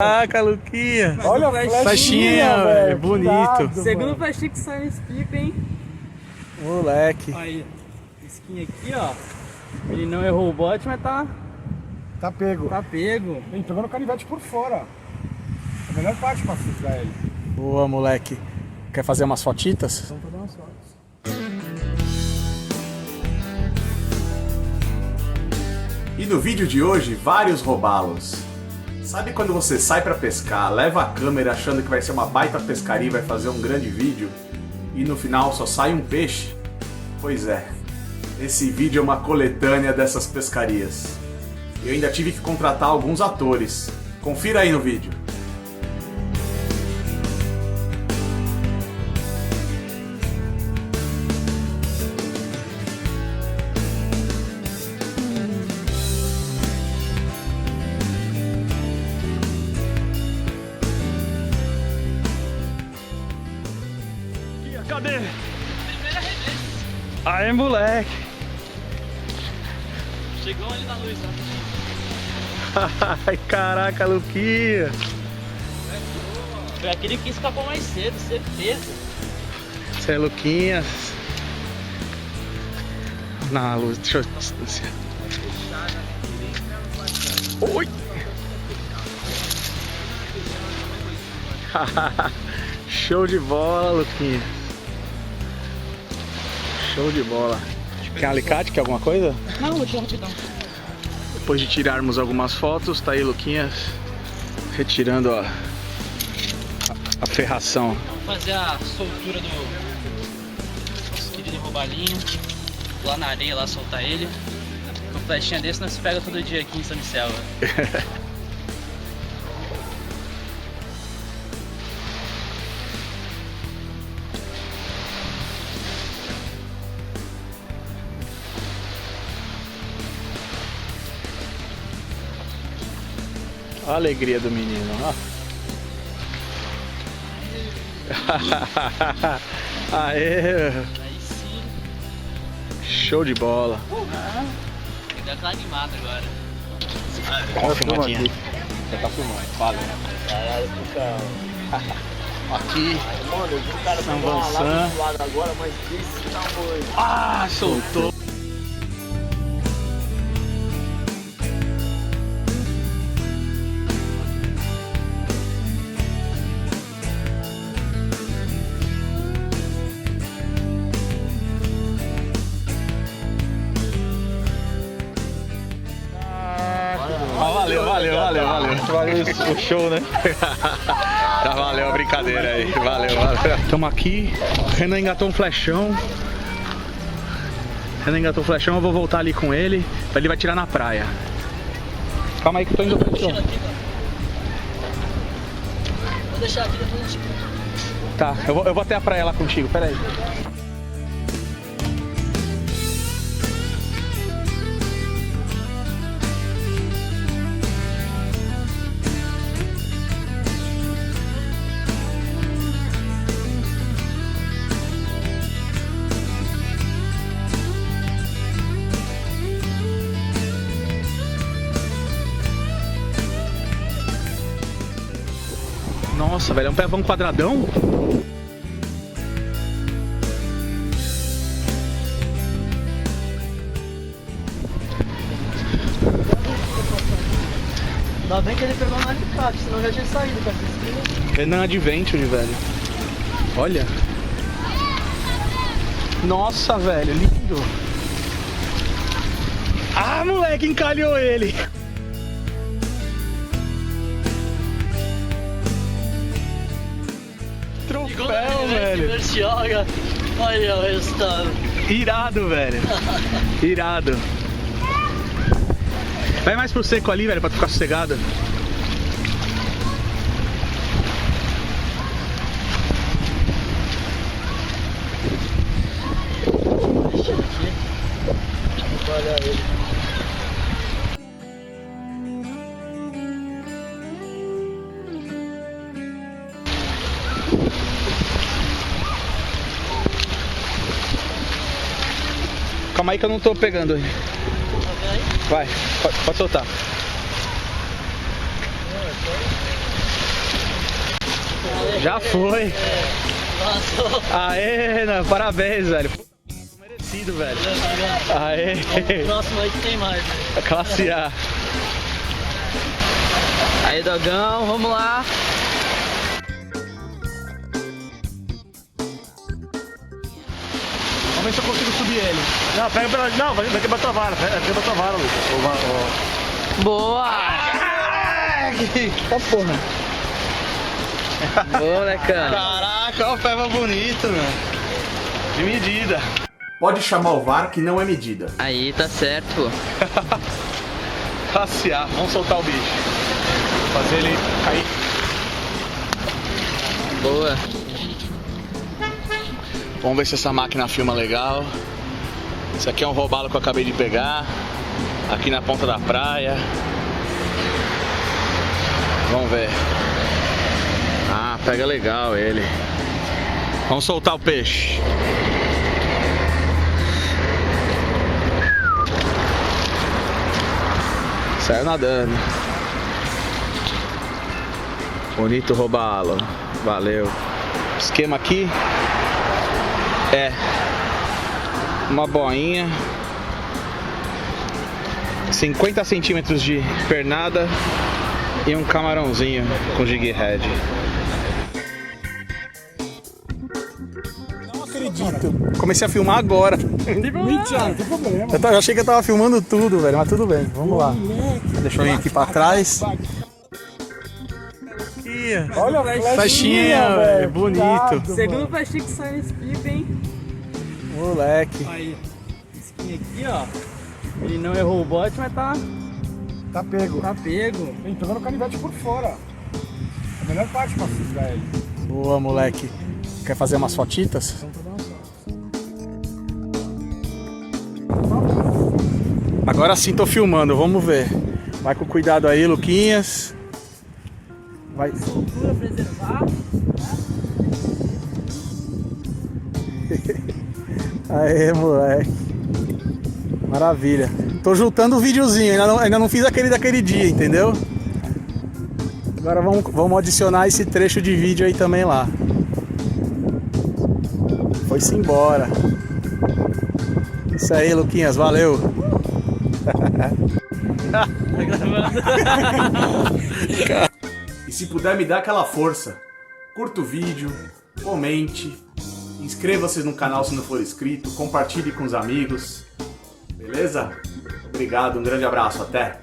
Caraca, Luquinha. Olha a flechinha, velho. Bonito. Segundo flechinha que sai nesse pico, hein? Moleque. Aí, skin aqui, ó. Ele não errou o bote, mas tá pego. Tá pego. Ele pegou no canivete por fora. A melhor parte pra filtrar ele. Boa, moleque. Quer fazer umas fotitas? Vamos fazer umas fotos. E no vídeo de hoje, vários robalos. Sabe quando você sai pra pescar, leva a câmera achando que vai ser uma baita pescaria e vai fazer um grande vídeo e no final só sai um peixe? Pois é, esse vídeo é uma coletânea dessas pescarias. Eu ainda tive que contratar alguns atores. Confira aí no vídeo. Cadê? Aê, moleque. Chegou ali na luz, Ai, caraca, Luquinha. Foi aquele que escapou mais cedo, certeza. Você é Luquinha. Na luz, deixa eu distanciar. Oi! Show de bola, Luquinha. Show de bola. Quer alicate? Quer alguma coisa? Não, vou tirar rapidão. Depois de tirarmos algumas fotos, tá aí Luquinhas retirando a ferração. Vamos fazer a soltura do nosso querido robalinho. Lá na areia, lá soltar ele. Com flechinha desse nós se pega todo dia aqui em São Michelva. Olha a alegria do menino, ó. Aê! Aí sim. Show de bola. Tem que dar aquela animada agora. Ó, uma filmadinha. Já tá filmando. Valeu. Caralho, Aqui, Mano, eu vi o cara São pegar uma Vansan. lata do lado agora, mas desse tamanho. ah, soltou. Valeu. Valeu o show, né? Tá, valeu a brincadeira aí. Valeu. Tamo aqui. Renan engatou um flechão. Eu vou voltar ali com ele. Ele vai tirar na praia. Calma aí que eu tô indo pro chão. Vou deixar aqui depois a gente... Tá, eu vou até a praia lá contigo, pera aí. Nossa, velho, é um pezão quadradão? Ainda bem que ele pegou no alicate, senão já tinha saído com essa esquina. Renan Adventure, velho. Olha. Nossa, velho, lindo. Ah, moleque, encalhou ele. Troféu, velho. Olha o resultado. Irado, velho. Irado. Vai mais pro seco ali, velho, pra tu ficar sossegado. Olha ele. Calma aí que eu não tô pegando ele. Vai, pode soltar. Já foi. Passou. Aê, Renan, parabéns, velho. Merecido, velho. Aê. O próximo aí que tem mais, né? Classe A. Aí, Dogão, vamos lá. Vamos ver se eu consigo subir ele. Não, pega pela. Não, vai quebrar tua vara. Pega tua vara, Lucas. Boa! Tá porra. Boa, molecão. Caraca, olha o peba bonito, meu. De medida. Pode chamar o VAR que não é medida. Aí, tá certo, pô. Classe A. Vamos soltar o bicho. Fazer ele cair. Boa. Vamos ver se essa máquina filma legal. Esse aqui é um robalo que eu acabei de pegar. Aqui na ponta da praia. Vamos ver. Ah, pega legal ele. Vamos soltar o peixe. Saiu nadando. Bonito robalo. Valeu. Esquema aqui é uma boinha, 50 centímetros de pernada e um camarãozinho com jig head. Não acredito. Comecei a filmar agora. Mentira, não tem problema. Eu achei que eu tava filmando tudo, velho, mas tudo bem, vamos lá. Deixa eu vir aqui pra trás. Olha a Flechinha, velho, bonito. Cuidado, Segundo mano. plastic que sai nesse clipe, hein? Moleque. Aí, skin aqui, ó. Ele não errou o bote, mas tá pego. pego. Vem pegando o canivete por fora. A melhor parte pra fisgar ele. Boa, moleque. Quer fazer umas fotitas? Agora sim tô filmando, vamos ver. Vai com cuidado aí, Luquinhas. Vai. Soltura, preservar. Aê, moleque. Maravilha. Tô juntando o videozinho, ainda não fiz aquele daquele dia, entendeu? Agora vamos adicionar esse trecho de vídeo aí também lá. Foi-se embora. Isso aí, Luquinhas, valeu. E se puder me dar aquela força, curta o vídeo, comente, inscreva-se no canal se não for inscrito, compartilhe com os amigos, beleza? Obrigado, um grande abraço, até!